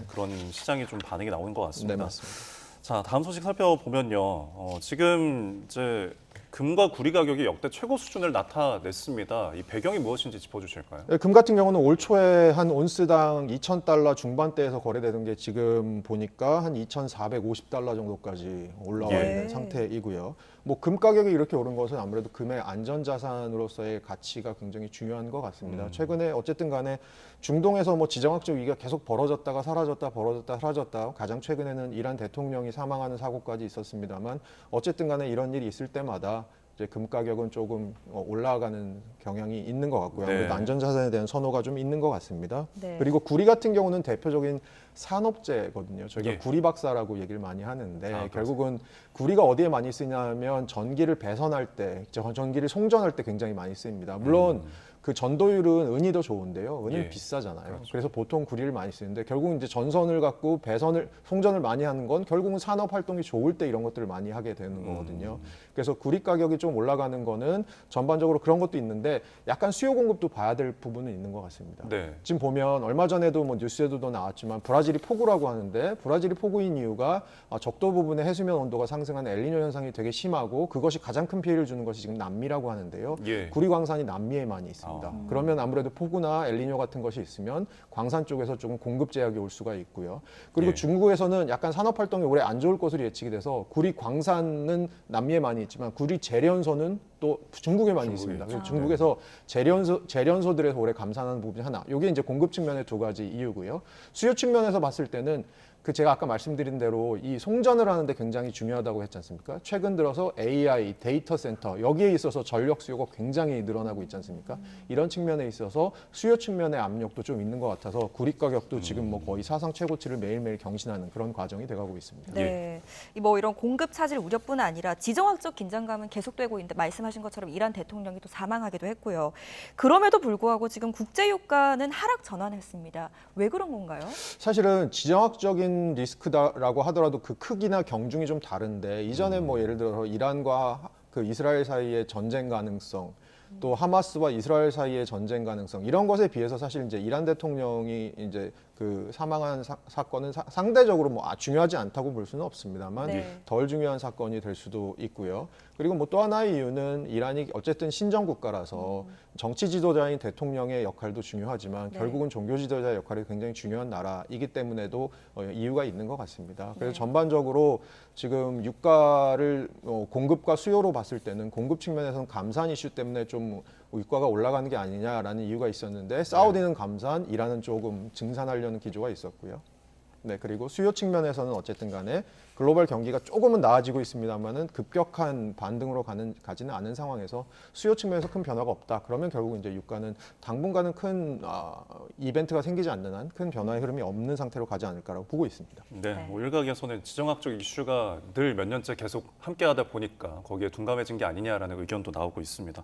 그런 시장이 좀 반응이 나오는 것 같습니다. 네, 맞습니다. 자, 다음 소식 살펴보면요. 지금 이제 금과 구리 가격이 역대 최고 수준을 나타냈습니다. 이 배경이 무엇인지 짚어주실까요? 네, 금 같은 경우는 올 초에 한 온스당 2,000달러 중반대에서 거래되던 게 지금 보니까 한 2,450달러 정도까지 올라와 있는 상태이고요. 뭐 금 가격이 이렇게 오른 것은 아무래도 금의 안전자산으로서의 가치가 굉장히 중요한 것 같습니다. 최근에 어쨌든 간에 중동에서 뭐 지정학적 위기가 계속 벌어졌다가 사라졌다 벌어졌다 사라졌다, 가장 최근에는 이란 대통령이 사망하는 사고까지 있었습니다만 어쨌든 간에 이런 일이 있을 때마다 이제 금 가격은 조금 올라가는 경향이 있는 것 같고요. 네. 아무래도 안전자산에 대한 선호가 좀 있는 것 같습니다. 네. 그리고 구리 같은 경우는 대표적인 산업재거든요. 저희가 예. 구리 박사라고 얘기를 많이 하는데 아, 결국은 구리가 어디에 많이 쓰냐면 전기를 배선할 때, 전기를 송전할 때 굉장히 많이 쓰입니다. 물론 그 전도율은 은이 더 좋은데요. 은은 예. 비싸잖아요. 그렇죠. 그래서 보통 구리를 많이 쓰는데 결국은 이제 전선을 갖고 배선을 송전을 많이 하는 건 결국은 산업 활동이 좋을 때 이런 것들을 많이 하게 되는 거거든요. 그래서 구리 가격이 좀 올라가는 거는 전반적으로 그런 것도 있는데 약간 수요 공급도 봐야 될 부분은 있는 것 같습니다. 네. 지금 보면 얼마 전에도 뭐 뉴스에도 나왔지만 브라질이 폭우라고 하는데 브라질이 폭우인 이유가 적도 부분의 해수면 온도가 상승한 엘니뇨 현상이 되게 심하고 그것이 가장 큰 피해를 주는 것이 지금 남미라고 하는데요. 예. 구리 광산이 남미에 많이 있습니다. 그러면 아무래도 폭우나 엘니뇨 같은 것이 있으면 광산 쪽에서 조금 공급 제약이 올 수가 있고요. 그리고 예. 중국에서는 약간 산업 활동이 올해 안 좋을 것으로 예측이 돼서 구리 광산은 남미에 많이 있지만 구리 재련소는 또 중국에 많이 있습니다. 그래서 중국에서 재련소들에서 올해 감산하는 부분이 하나. 이게 이제 공급 측면의 두 가지 이유고요. 수요 측면에서 봤을 때는 그 제가 아까 말씀드린 대로 이 송전을 하는데 굉장히 중요하다고 했지 않습니까? 최근 들어서 AI, 데이터 센터 여기에 있어서 전력 수요가 굉장히 늘어나고 있지 않습니까? 이런 측면에 있어서 수요 측면의 압력도 좀 있는 것 같아서 구리 가격도 지금 뭐 거의 사상 최고치를 매일매일 경신하는 그런 과정이 돼가고 있습니다. 네, 뭐 이런 공급 차질 우려뿐 아니라 지정학적 긴장감은 계속되고 있는데 말씀하신 것처럼 이란 대통령이 또 사망하기도 했고요. 그럼에도 불구하고 지금 국제유가는 하락 전환했습니다. 왜 그런 건가요? 사실은 지정학적인 리스크다라고 하더라도 그 크기나 경중이 좀 다른데 이전에 뭐 예를 들어서 이란과 그 이스라엘 사이의 전쟁 가능성 또 하마스와 이스라엘 사이의 전쟁 가능성 이런 것에 비해서 사실 이제 이란 대통령이 이제 그 사망한 사건은 상대적으로 뭐 중요하지 않다고 볼 수는 없습니다만 덜 중요한 사건이 될 수도 있고요. 그리고 뭐 또 하나의 이유는 이란이 어쨌든 신정 국가라서 정치 지도자인 대통령의 역할도 중요하지만 결국은 종교 지도자의 역할이 굉장히 중요한 나라이기 때문에도 이유가 있는 것 같습니다. 그래서 전반적으로 지금 유가를 공급과 수요로 봤을 때는 공급 측면에서는 감산 이슈 때문에 좀 유가가 올라가는 게 아니냐라는 이유가 있었는데 사우디는 감산, 이란은 조금 증산하려는 기조가 있었고요. 네, 그리고 수요 측면에서는 어쨌든 간에 글로벌 경기가 조금은 나아지고 있습니다만은 급격한 반등으로 가지는 않은 상황에서 수요 측면에서 큰 변화가 없다. 그러면 결국 이제 유가는 당분간은 큰 이벤트가 생기지 않는 한 큰 변화의 흐름이 없는 상태로 가지 않을까라고 보고 있습니다. 네, 뭐 일각에서는 지정학적 이슈가 늘 몇 년째 계속 함께하다 보니까 거기에 둔감해진 게 아니냐라는 의견도 나오고 있습니다.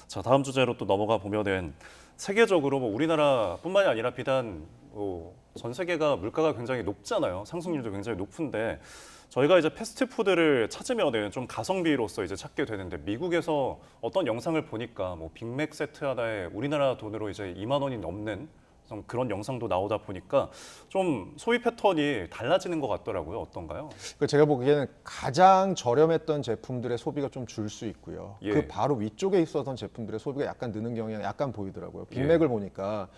자, 다음 주제로 또 넘어가 보면은 세계적으로 뭐 우리나라뿐만이 아니라 비단 전 세계가 물가가 굉장히 높잖아요. 상승률도 굉장히 높은데 저희가 이제 패스트푸드를 찾으면은 좀 가성비로서 이제 찾게 되는데 미국에서 어떤 영상을 보니까 뭐 빅맥 세트 하나에 우리나라 돈으로 이제 2만 원이 넘는 그런 영상도 나오다 보니까 좀 소비 패턴이 달라지는 것 같더라고요. 어떤가요? 제가 보기에는 가장 저렴했던 제품들의 소비가 좀 줄 수 있고요. 그 바로 위쪽에 있었던 제품들의 소비가 약간 느는 경향이 약간 보이더라고요. 빅맥을 보니까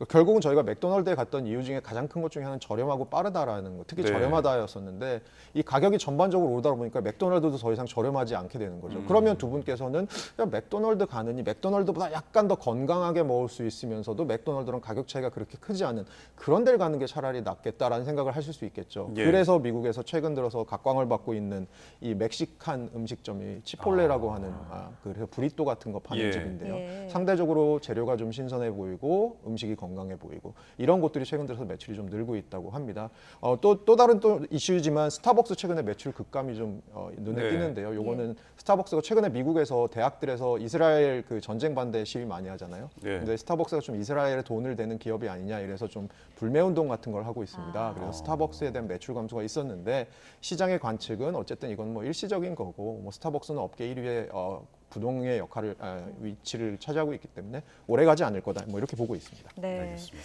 결국은 저희가 맥도날드에 갔던 이유 중에 가장 큰 것 중에 하나는 저렴하고 빠르다라는 거, 특히 저렴하다였었는데 이 가격이 전반적으로 오르다 보니까 맥도날드도 더 이상 저렴하지 않게 되는 거죠. 그러면 두 분께서는 그냥 맥도날드 가느니 맥도날드보다 약간 더 건강하게 먹을 수 있으면서도 맥도날드랑 가격 차이가 그렇게 크지 않은 그런 데를 가는 게 차라리 낫겠다라는 생각을 하실 수 있겠죠. 그래서 미국에서 최근 들어서 각광을 받고 있는 이 멕시칸 음식점이 치폴레라고 하는 그래서 브리또 같은 거 파는 집인데요. 상대적으로 재료가 좀 신선해 보이고 음식이 건강해 보이고 이런 곳들이 최근 들어서 매출이 좀 늘고 있다고 합니다. 또 다른 이슈지만 스타벅스 최근에 매출 급감이 좀 눈에 띄는데요. 요거는 스타벅스가 최근에 미국에서 대학들에서 이스라엘 그 전쟁 반대 시위 많이 하잖아요. 근데 스타벅스가 좀 이스라엘에 돈을 대는 기업이 아니냐 이래서 좀 불매운동 같은 걸 하고 있습니다. 그래서 스타벅스에 대한 매출 감소가 있었는데 시장의 관측은 어쨌든 이건 뭐 일시적인 거고 뭐 스타벅스는 업계 1위의 부동의 역할을 위치를 차지하고 있기 때문에 오래 가지 않을 거다. 뭐 이렇게 보고 있습니다. 네. 알겠습니다.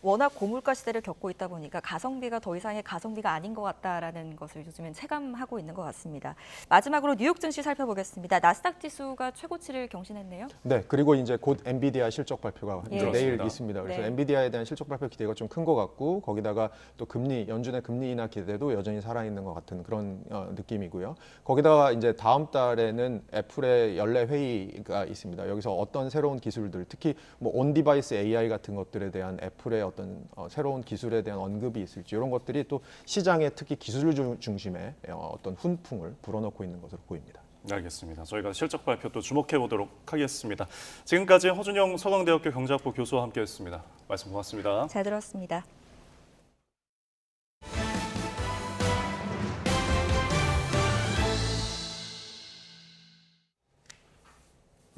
워낙 고물가 시대를 겪고 있다 보니까 가성비가 더 이상의 가성비가 아닌 것 같다라는 것을 요즘엔 체감하고 있는 것 같습니다. 마지막으로 뉴욕 증시 살펴보겠습니다. 나스닥 지수가 최고치를 경신했네요. 네, 그리고 이제 곧 엔비디아 실적 발표가 이제 내일 있습니다. 그래서 엔비디아에 대한 실적 발표 기대가 좀 큰 것 같고 거기다가 또 연준의 금리 인하 기대도 여전히 살아있는 것 같은 그런 느낌이고요. 거기다가 이제 다음 달에는 애플의 연례 회의가 있습니다. 여기서 어떤 새로운 기술들, 특히 뭐 온디바이스 AI 같은 것들에 대한 애플의 어떤 새로운 기술에 대한 언급이 있을지 이런 것들이 또 시장에 특히 기술 중심의 어떤 훈풍을 불어넣고 있는 것으로 보입니다. 네, 알겠습니다. 저희가 실적 발표 또 주목해 보도록 하겠습니다. 지금까지 허준영 서강대학교 경제학부 교수와 함께했습니다. 말씀 고맙습니다. 잘 들었습니다.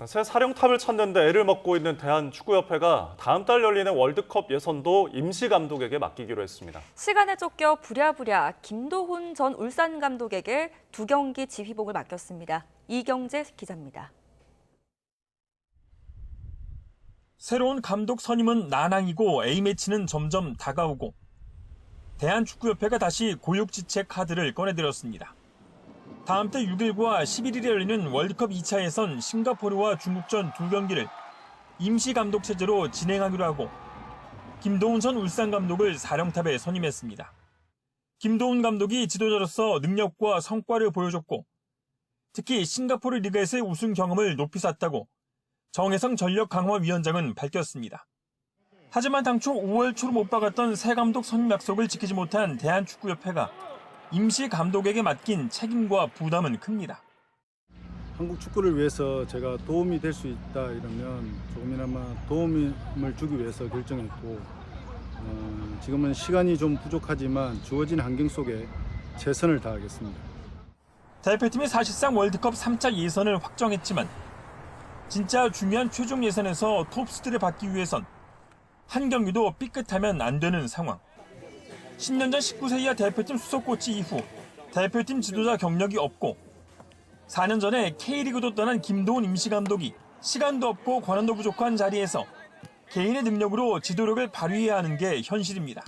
새 사령탑을 찾는 데 애를 먹고 있는 대한축구협회가 다음 달 열리는 월드컵 예선도 임시 감독에게 맡기기로 했습니다. 시간에 쫓겨 부랴부랴 김도훈 전 울산 감독에게 2경기 지휘봉을 맡겼습니다. 이경재 기자입니다. 새로운 감독 선임은 난항이고 A매치는 점점 다가오고 대한축구협회가 다시 고육지책 카드를 꺼내들었습니다. 다음 달 6일과 11일에 열리는 월드컵 2차 예선 싱가포르와 중국전 2경기를 임시 감독 체제로 진행하기로 하고 김도훈 전 울산 감독을 사령탑에 선임했습니다. 김도훈 감독이 지도자로서 능력과 성과를 보여줬고 특히 싱가포르 리그에서의 우승 경험을 높이 샀다고 정혜성 전력강화위원장은 밝혔습니다. 하지만 당초 5월 초로 못 박았던 새 감독 선임 약속을 지키지 못한 대한축구협회가 임시 감독에게 맡긴 책임과 부담은 큽니다. 한국 축구를 위해서 제가 도움이 될 수 있다 이러면 조금이나마 도움을 주기 위해서 결정했고 지금은 시간이 좀 부족하지만 주어진 환경 속에 최선을 다하겠습니다. 대표팀이 사실상 월드컵 3차 예선을 확정했지만 진짜 중요한 최종 예선에서 톱스들을 받기 위해선 한 경기도 삐끗하면 안 되는 상황. 10년 전 19세 이하 대표팀 수석 코치 이후 대표팀 지도자 경력이 없고 4년 전에 K리그도 떠난 김도훈 임시감독이 시간도 없고 권한도 부족한 자리에서 개인의 능력으로 지도력을 발휘해야 하는 게 현실입니다.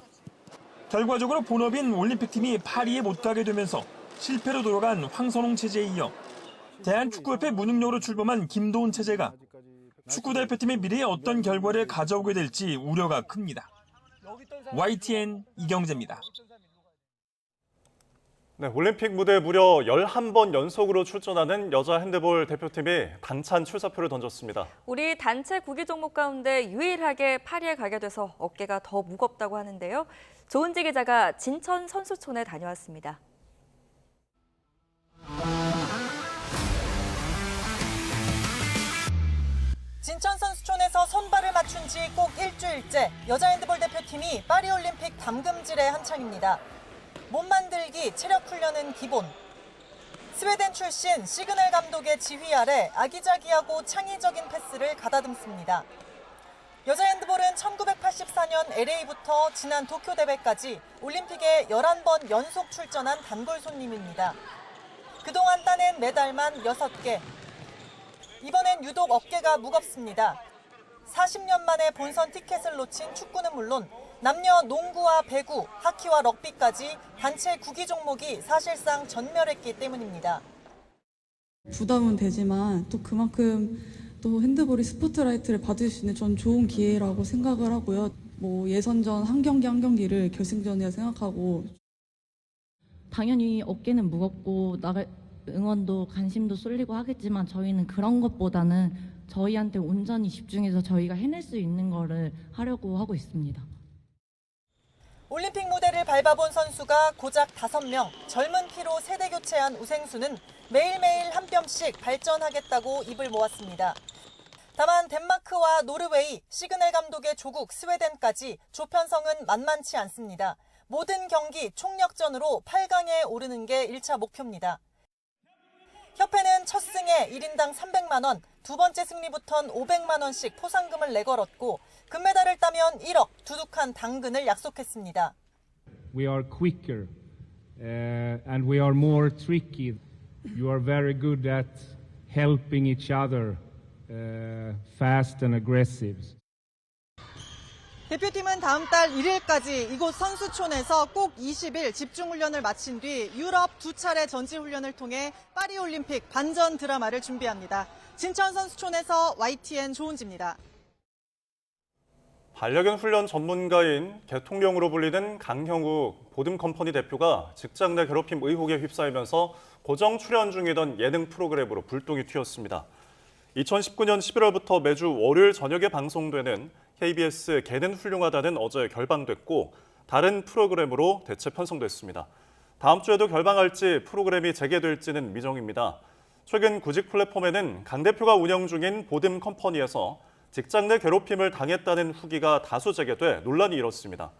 결과적으로 본업인 올림픽팀이 파리에 못 가게 되면서 실패로 돌아간 황선홍 체제에 이어 대한축구협회 무능력으로 출범한 김도훈 체제가 축구대표팀의 미래에 어떤 결과를 가져오게 될지 우려가 큽니다. YTN 이경재입니다. 네, 올림픽 무대에 무려 11번 연속으로 출전하는 여자 핸드볼 대표팀이 당찬 출사표를 던졌습니다. 우리 단체 구기 종목 가운데 유일하게 파리에 가게 돼서 어깨가 더 무겁다고 하는데요. 조은지 기자가 진천 선수촌에 다녀왔습니다. 진천 선수촌에서 손발을 맞춘 지 꼭 일주일째 여자 핸드볼 대표팀이 파리올림픽 담금질에 한창입니다. 몸 만들기, 체력 훈련은 기본. 스웨덴 출신 시그널 감독의 지휘 아래 아기자기하고 창의적인 패스를 가다듬습니다. 여자 핸드볼은 1984년 LA부터 지난 도쿄 대회까지 올림픽에 11번 연속 출전한 단골 손님입니다. 그동안 따낸 메달만 6개. 이번엔 유독 어깨가 무겁습니다. 40년 만에 본선 티켓을 놓친 축구는 물론 남녀 농구와 배구, 하키와 럭비까지 단체 구기 종목이 사실상 전멸했기 때문입니다. 부담은 되지만 또 그만큼 또 핸드볼이 스포트라이트를 받을 수 있는 전 좋은 기회라고 생각을 하고요. 뭐 예선전 한 경기를 결승전이라 생각하고 당연히 어깨는 무겁고 나갈 응원도 관심도 쏠리고 하겠지만 저희는 그런 것보다는 저희한테 온전히 집중해서 저희가 해낼 수 있는 거를 하려고 하고 있습니다. 올림픽 무대를 밟아본 선수가 고작 5명, 젊은 피로 세대 교체한 우생수는 매일매일 한 뼘씩 발전하겠다고 입을 모았습니다. 다만 덴마크와 노르웨이, 시그널 감독의 조국 스웨덴까지 조편성은 만만치 않습니다. 모든 경기 총력전으로 8강에 오르는 게 1차 목표입니다. 협회는 첫 승에 1인당 300만 원, 두 번째 승리부턴 500만 원씩 포상금을 내걸었고 금메달을 따면 1억, 두둑한 당근을 약속했습니다. We are quicker and we are more tricky. You are very good at helping each other, fast and aggressive. 대표팀은 다음 달 1일까지 이곳 선수촌에서 꼭 20일 집중훈련을 마친 뒤 유럽 2차례 전지훈련을 통해 파리올림픽 반전 드라마를 준비합니다. 진천 선수촌에서 YTN 조은지입니다. 반려견 훈련 전문가인 개통령으로 불리는 강형욱 보듬컴퍼니 대표가 직장 내 괴롭힘 의혹에 휩싸이면서 고정 출연 중이던 예능 프로그램으로 불똥이 튀었습니다. 2019년 11월부터 매주 월요일 저녁에 방송되는 KBS 개는 훌륭하다는 어제 결방됐고 다른 프로그램으로 대체 편성됐습니다. 다음 주에도 결방할지 프로그램이 재개될지는 미정입니다. 최근 구직 플랫폼에는 강 대표가 운영 중인 보듬 컴퍼니에서 직장 내 괴롭힘을 당했다는 후기가 다수 제기돼 논란이 일었습니다.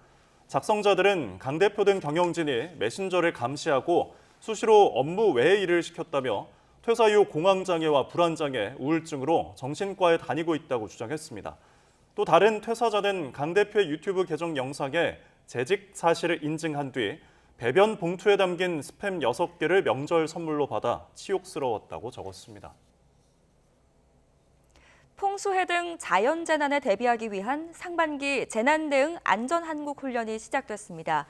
작성자들은 강 대표 등 경영진이 메신저를 감시하고 수시로 업무 외의 일을 시켰다며 퇴사 이후 공황장애와 불안장애, 우울증으로 정신과에 다니고 있다고 주장했습니다. 또 다른 퇴사자는 강 대표의 유튜브 계정 영상에 재직 사실을 인증한 뒤 배변 봉투에 담긴 스팸 6개를 명절 선물로 받아 치욕스러웠다고 적었습니다. 풍수해 등 자연재난에 대비하기 위한 상반기 재난 대응 안전한국 훈련이 시작됐습니다.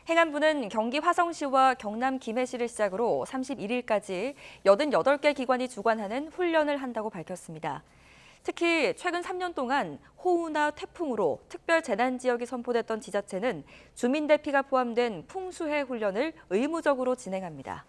행안부는 경기 화성시와 경남 김해시를 시작으로 31일까지 88개 기관이 주관하는 훈련을 한다고 밝혔습니다. 특히 최근 3년 동안 호우나 태풍으로 특별 재난 지역이 선포됐던 지자체는 주민 대피가 포함된 풍수해 훈련을 의무적으로 진행합니다.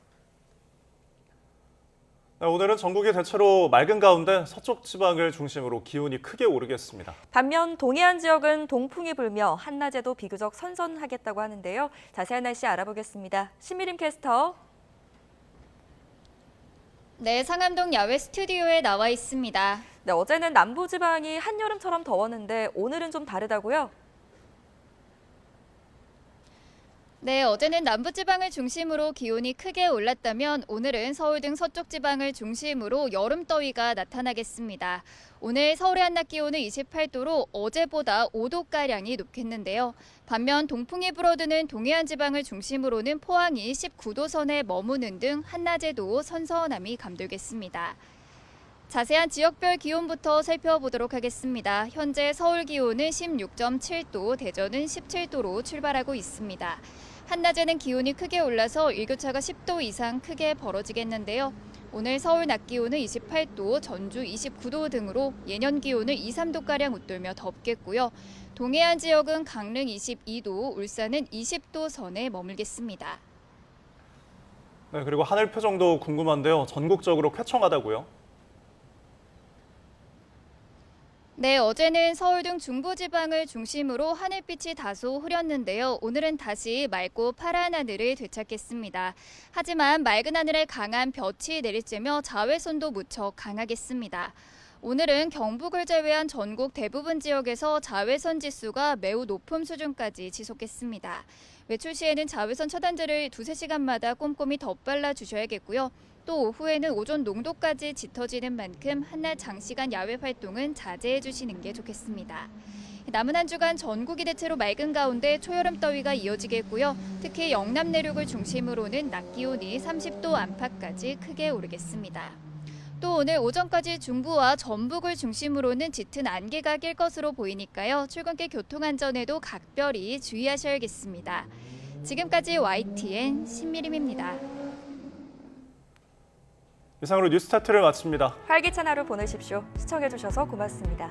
오늘은 전국이 대체로 맑은 가운데 서쪽 지방을 중심으로 기온이 크게 오르겠습니다. 반면 동해안 지역은 동풍이 불며 한낮에도 비교적 선선하겠다고 하는데요. 자세한 날씨 알아보겠습니다. 신미림 캐스터. 네, 상암동 야외 스튜디오에 나와 있습니다. 네, 어제는 남부지방이 한여름처럼 더웠는데 오늘은 좀 다르다고요? 네, 어제는 남부지방을 중심으로 기온이 크게 올랐다면 오늘은 서울 등 서쪽 지방을 중심으로 여름더위가 나타나겠습니다. 오늘 서울의 한낮 기온은 28도로 어제보다 5도가량이 높겠는데요. 반면 동풍이 불어드는 동해안 지방을 중심으로는 포항이 19도 선에 머무는 등 한낮에도 선선함이 감돌겠습니다. 자세한 지역별 기온부터 살펴보도록 하겠습니다. 현재 서울 기온은 16.7도, 대전은 17도로 출발하고 있습니다. 한낮에는 기온이 크게 올라서 일교차가 10도 이상 크게 벌어지겠는데요. 오늘 서울 낮 기온은 28도, 전주 29도 등으로 예년 기온을 2, 3도가량 웃돌며 덥겠고요. 동해안 지역은 강릉 22도, 울산은 20도 선에 머물겠습니다. 네, 그리고 하늘 표정도 궁금한데요. 전국적으로 쾌청하다고요? 네, 어제는 서울 등 중부지방을 중심으로 하늘빛이 다소 흐렸는데요. 오늘은 다시 맑고 파란 하늘을 되찾겠습니다. 하지만 맑은 하늘에 강한 볕이 내리쬐며 자외선도 무척 강하겠습니다. 오늘은 경북을 제외한 전국 대부분 지역에서 자외선 지수가 매우 높은 수준까지 지속했습니다. 외출 시에는 자외선 차단제를 2-3시간마다 꼼꼼히 덧발라 주셔야겠고요. 또 오후에는 오존 농도까지 짙어지는 만큼 한낮 장시간 야외 활동은 자제해 주시는 게 좋겠습니다. 남은 한 주간 전국이 대체로 맑은 가운데 초여름 더위가 이어지겠고요. 특히 영남 내륙을 중심으로는 낮 기온이 30도 안팎까지 크게 오르겠습니다. 또 오늘 오전까지 중부와 전북을 중심으로는 짙은 안개가 낄 것으로 보이니까요. 출근길 교통안전에도 각별히 주의하셔야겠습니다. 지금까지 YTN 신미림입니다. 이상으로 뉴스타트를 마칩니다. 활기찬 하루 보내십시오. 시청해주셔서 고맙습니다.